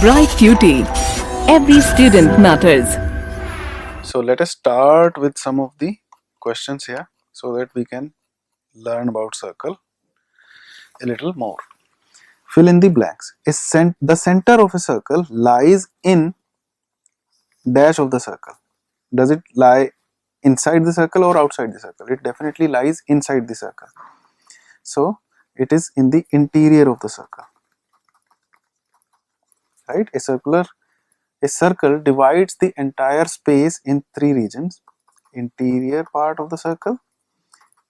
Bright QT. Every student matters. So let us start with some of the questions here so that we can learn about circle a little more. Fill in the blanks. The center of a circle lies in dash of the circle. Does it lie inside the circle or outside the circle? It definitely lies inside the circle. So it is in the interior of the circle. Right? A circle divides the entire space in three regions: interior part of the circle,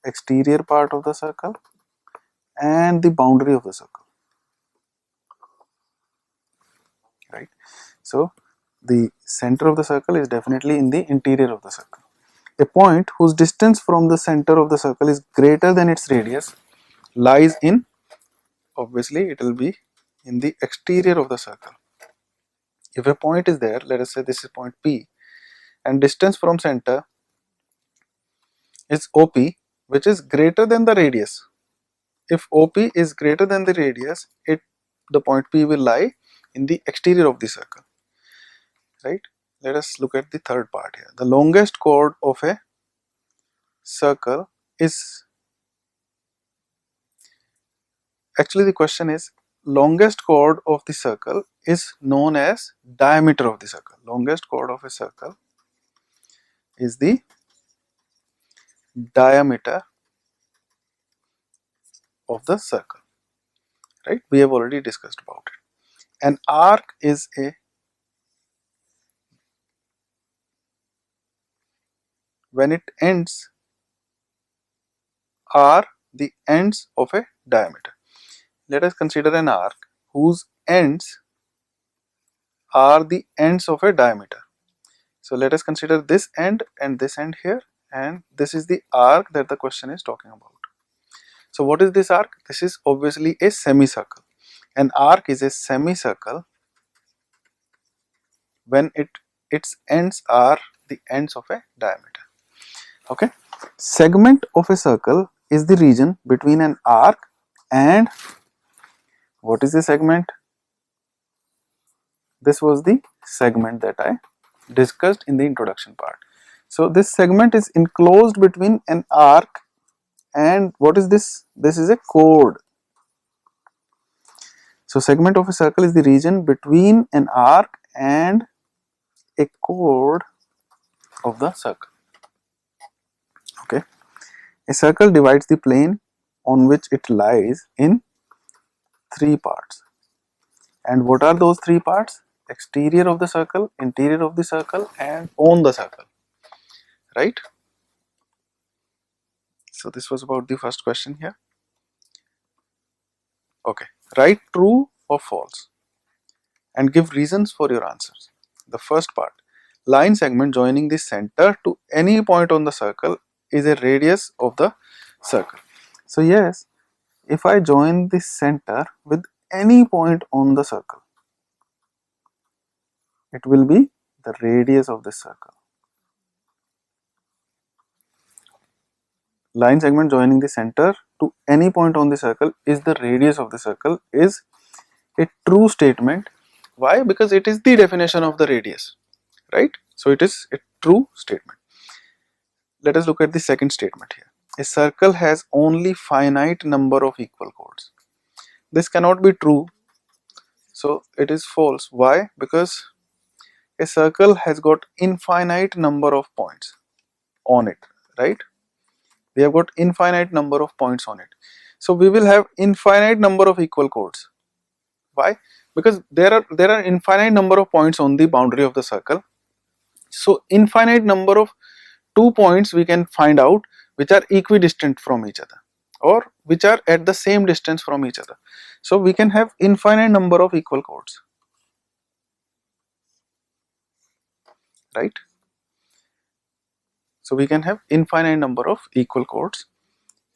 exterior part of the circle, and the boundary of the circle. Right? So the center of the circle is definitely in the interior of the circle. A point whose distance from the center of the circle is greater than its radius lies in, obviously it will be in the exterior of the circle. If a point is there, let us say this is point P, and distance from center is OP, which is greater than the radius. If OP is greater than the radius, the point P will lie in the exterior of the circle. Right? Let us look at the third part here. The longest chord of a circle is, actually the question is, longest chord of the circle is known as diameter of the circle. Longest chord of a circle is the diameter of the circle. Right? We have already discussed about it. An arc is when it ends are the ends of a diameter. Let us consider an arc whose ends are the ends of a diameter. So let us consider this end and this end here, and this is the arc that the question is talking about. So what is this arc? This is obviously a semicircle. An arc is a semicircle when its ends are the ends of a diameter. Okay. Segment of a circle is the region between an arc and, what is the segment? This was the segment that I discussed in the introduction part. So this segment is enclosed between an arc and, what is this? This is a chord. So segment of a circle is the region between an arc and a chord of the circle. Okay. A circle divides the plane on which it lies in three parts. And what are those three parts? Exterior of the circle, interior of the circle, and on the circle. Right? So this was about the first question here. Okay. Write true or false and give reasons for your answers. The first part. Line segment joining the center to any point on the circle is a radius of the circle. So yes, if I join the center with any point on the circle, it will be the radius of this circle. Line segment joining the center to any point on the circle is the radius of the circle is a true statement. Why? Because it is the definition of the radius, right? So it is a true statement. Let us look at the second statement here. A circle has only finite number of equal chords. This cannot be true, so it is false. Why? Because a circle has got infinite number of points on it, right? We have got infinite number of points on it. So we will have infinite number of equal chords. Why? Because there are infinite number of points on the boundary of the circle. So infinite number of 2 points we can find out which are equidistant from each other or which are at the same distance from each other. So we can have infinite number of equal chords. Right? So we can have infinite number of equal chords.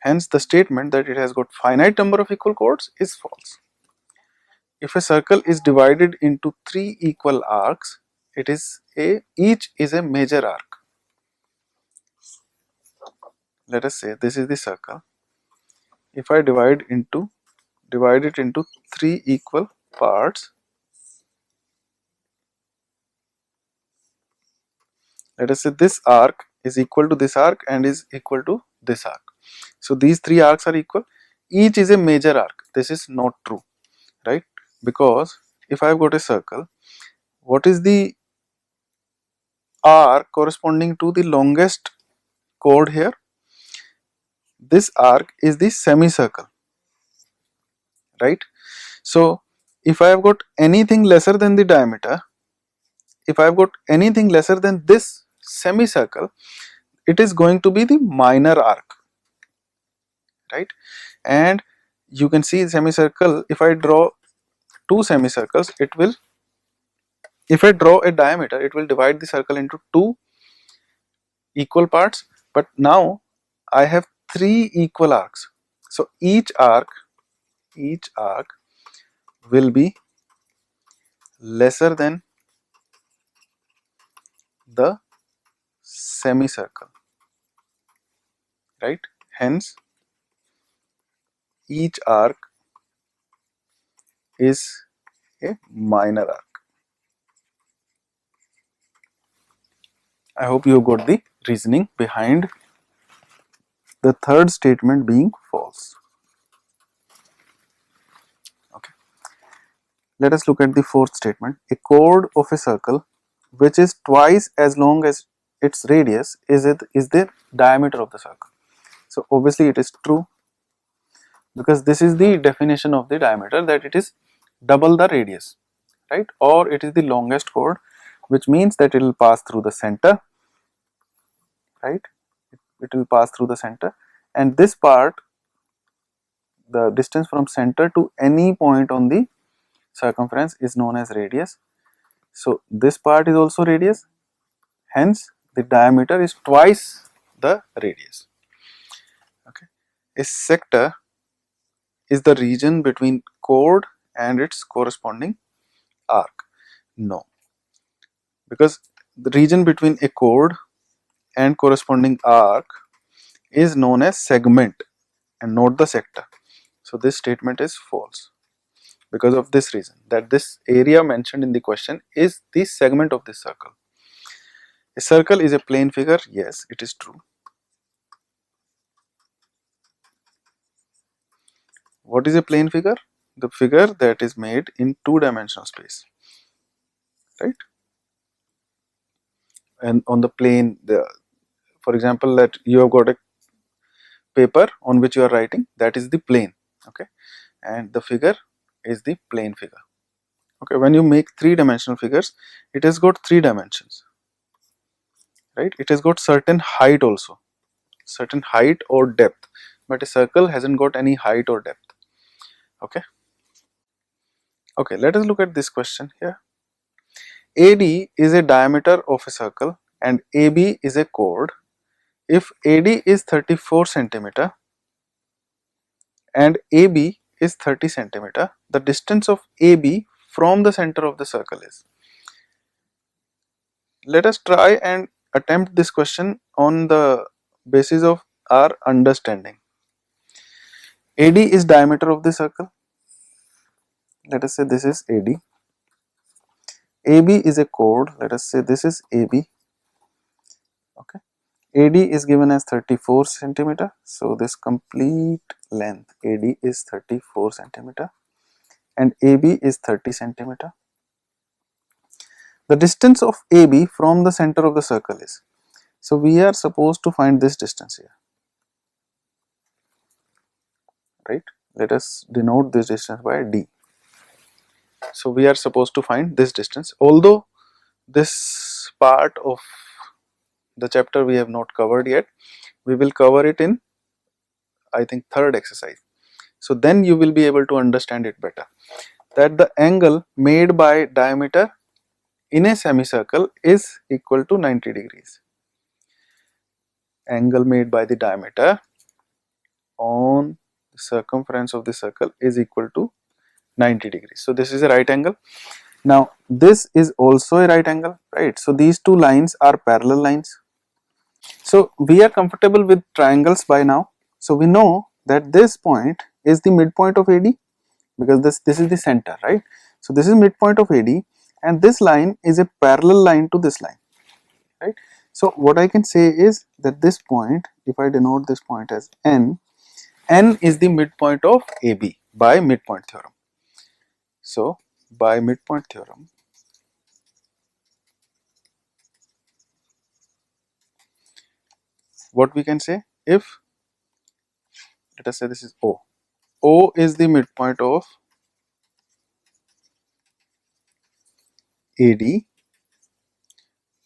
Hence the statement that it has got finite number of equal chords is false. If a circle is divided into 3 equal arcs, each is a major arc. Let us say this is the circle. If I divide it into 3 equal parts, Let us say this arc is equal to this arc and is equal to this arc. So these three arcs are equal. Each is a major arc. This is not true, right? Because if I have got a circle, what is the arc corresponding to the longest chord here? This arc is the semicircle, right? So if I have got anything lesser than the diameter, if I have got anything lesser than this semicircle, it is going to be the minor arc, right? And you can see semicircle, if I draw two semicircles, it will, if I draw a diameter, it will divide the circle into two equal parts, but now I have three equal arcs. So each arc will be lesser than the semicircle, right? Hence each arc is a minor arc. I hope you got the reasoning behind the third statement being false. Okay. Let us look at the fourth statement. A chord of a circle which is twice as long as its radius is the diameter of the circle. So obviously it is true, because this is the definition of the diameter, that it is double the radius, right? Or it is the longest chord, which means that it will pass through the center, right? It will pass through the center, and this part, the distance from center to any point on the circumference, is known as radius. So this part is also radius, hence the diameter is twice the radius. Okay. A sector is the region between chord and its corresponding arc. No, because the region between a chord and corresponding arc is known as segment and not the sector. So this statement is false because of this reason, that this area mentioned in the question is the segment of this circle. A circle is a plane figure. Yes, it is true. What is a plane figure? The figure that is made in two-dimensional space, right? And on the plane, for example, that you have got a paper on which you are writing, that is the plane, okay, and the figure is the plane figure. Okay, when you make three-dimensional figures, it has got three dimensions, right? It has got certain height also, certain height or depth, but a circle hasn't got any height or depth. Okay. Okay, let us look at this question here. AD is a diameter of a circle and AB is a chord. If AD is 34 centimeter and AB is 30 centimeter, the distance of AB from the center of the circle is. Let us try and attempt this question on the basis of our understanding. AD is diameter of the circle. Let us say this is AD. AB is a chord. Let us say this is AB. Okay. AD is given as 34 centimeter. So this complete length AD is 34 centimeter and AB is 30 centimeter. The distance of AB from the center of the circle is. So we are supposed to find this distance here, right? Let us denote this distance by D. So we are supposed to find this distance, although this part of the chapter we have not covered yet. We will cover it in, I think, third exercise. So then you will be able to understand it better, that the angle made by diameter in a semicircle is equal to 90 degrees. Angle made by the diameter on the circumference of the circle is equal to 90 degrees. So this is a right angle. Now this is also a right angle, right? So these two lines are parallel lines. So we are comfortable with triangles by now. So we know that this point is the midpoint of AD, because this is the center, right? So this is midpoint of AD and this line is a parallel line to this line, right? So what I can say is that this point, if I denote this point as N is the midpoint of AB by midpoint theorem. So by midpoint theorem, what we can say, if let us say this is O. O is the midpoint of AD.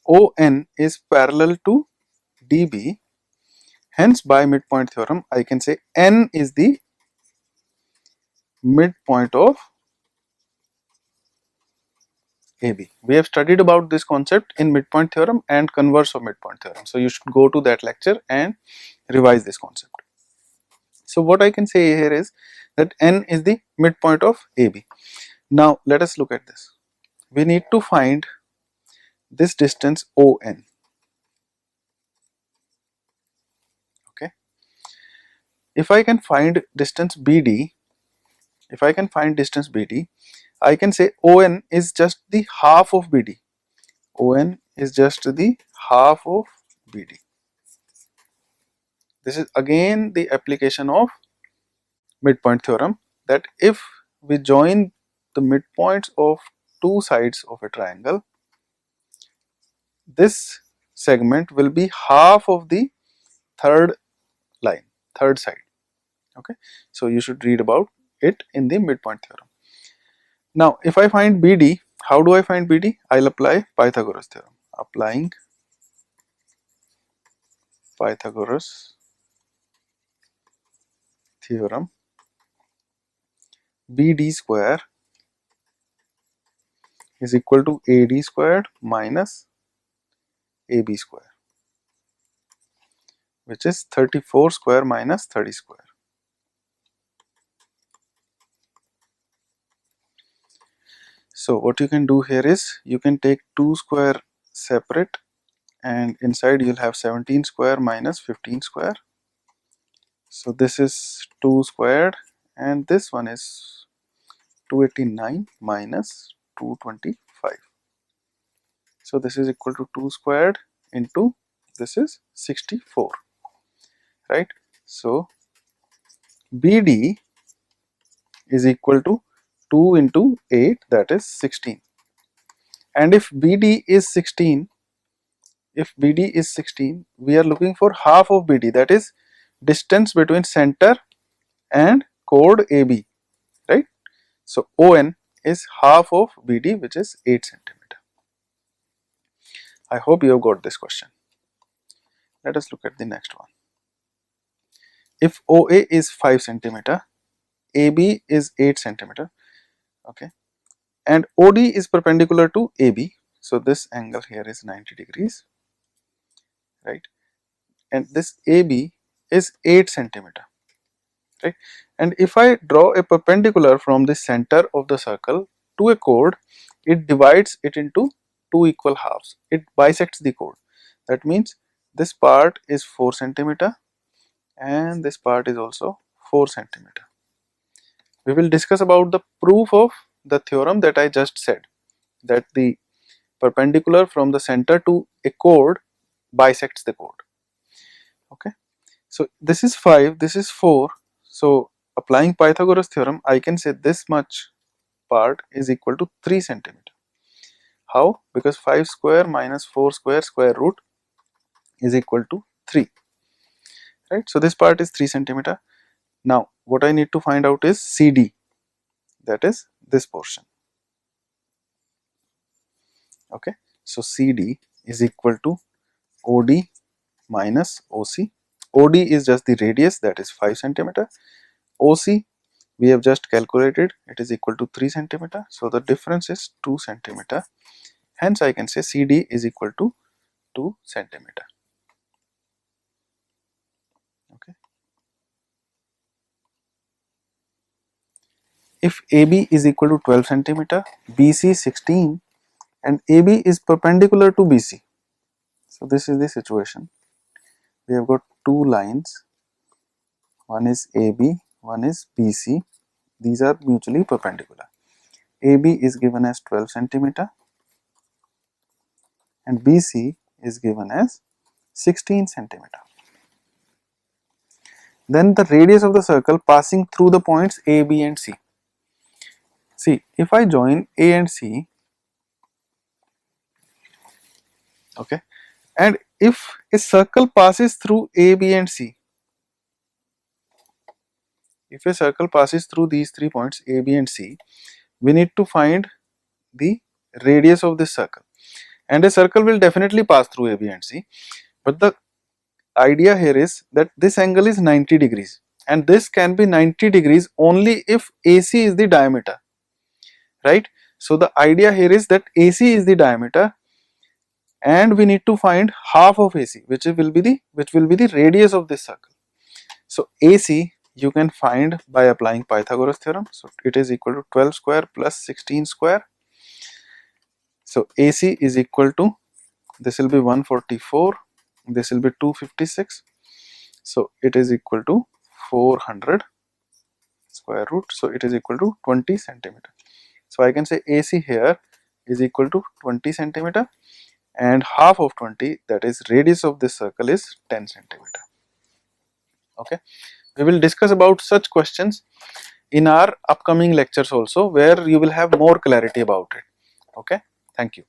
ON is parallel to DB. Hence, by midpoint theorem, I can say N is the midpoint of AB. We have studied about this concept in midpoint theorem and converse of midpoint theorem. So you should go to that lecture and revise this concept. So what I can say here is that N is the midpoint of AB. Now let us look at this. We need to find this distance ON. Okay. If I can find distance BD, I can say ON is just the half of BD. ON is just the half of BD. This is again the application of midpoint theorem, that if we join the midpoints of two sides of a triangle, this segment will be half of the third side. Okay, so you should read about it in the midpoint theorem. Now if I find BD, how do I find BD? I'll apply Pythagoras theorem. Applying Pythagoras theorem, BD square is equal to AD squared minus AB square, which is 34 square minus 30 square. So what you can do here is, you can take 2 square separate, and inside you'll have 17 square minus 15 square. So this is 2 squared, and this one is 289 minus 225. So this is equal to 2 squared into this is 64, right? So BD is equal to 2 into 8, that is 16. And if BD is 16, we are looking for half of BD, that is distance between center and chord AB, right? So ON is half of BD, which is 8 centimeter. I hope you have got this question. Let us look at the next one. If OA is 5 centimeter, AB is 8 centimeter, okay, and OD is perpendicular to AB, so this angle here is 90 degrees, right, and this AB is 8 centimeter, right, and if I draw a perpendicular from the center of the circle to a chord, it divides it into two equal halves, it bisects the chord. That means this part is 4 centimeter and this part is also 4 centimeter. We will discuss about the proof of the theorem that I just said, that the perpendicular from the center to a chord bisects the chord. Okay, so this is 5, this is 4. So applying Pythagoras theorem, I can say this much part is equal to 3 centimeter. How? Because 5 square minus 4 square square root is equal to 3, right? So this part is 3 centimeter. Now what I need to find out is CD, that is this portion. Okay, so CD is equal to OD minus OC. OD is just the radius, that is 5 centimeter. OC we have just calculated, it is equal to 3 centimeter. So the difference is 2 centimeter. Hence I can say CD is equal to 2 centimeter. Okay. If AB is equal to 12 centimeter, BC 16, and AB is perpendicular to BC. So this is the situation. We have got two lines, one is AB, one is BC. These are mutually perpendicular. AB is given as 12 centimeter and BC is given as 16 centimeter. Then the radius of the circle passing through the points A, B and C. See, if I join A and C, okay, and if a circle passes through A, B and C, if a circle passes through these 3 points A, B and C, we need to find the radius of this circle. And a circle will definitely pass through A, B and C, but the idea here is that this angle is 90 degrees and this can be 90 degrees only if AC is the diameter, right? So the idea here is that AC is the diameter and we need to find half of AC, which will be the radius of this circle. So AC you can find by applying Pythagoras theorem. So it is equal to 12 square plus 16 square. So AC is equal to, this will be 144, this will be 256. So it is equal to 400 square root. So it is equal to 20 centimeter. So I can say AC here is equal to 20 centimeter and half of 20, that is radius of this circle, is 10 centimeter. Okay, we will discuss about such questions in our upcoming lectures also, where you will have more clarity about it. Okay, thank you.